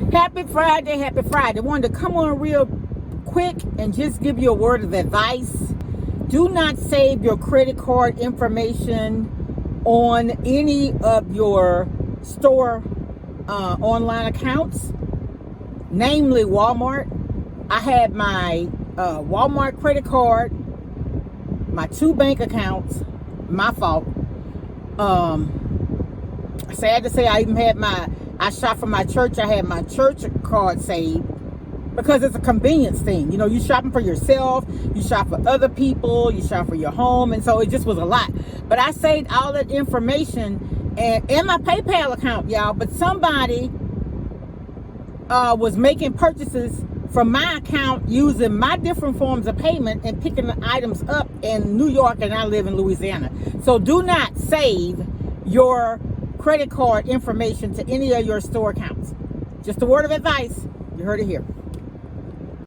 Happy Friday, happy Friday. Wanted to come on real quick and just give you a word of advice. Do not save your credit card information on any of your store online accounts, namely Walmart. I had my Walmart credit card, my 2 bank accounts, my fault. Sad to say, I even had I shop for my church. I had my church card saved because it's a convenience thing. You know, you shopping for yourself, you shop for other people, you shop for your home, and so it just was a lot. But I saved all that information and my PayPal account, y'all. But somebody was making purchases from my account using my different forms of payment and picking the items up in New York, and I live in Louisiana. So do not save your credit card information to any of your store accounts. Just a word of advice. You heard it here.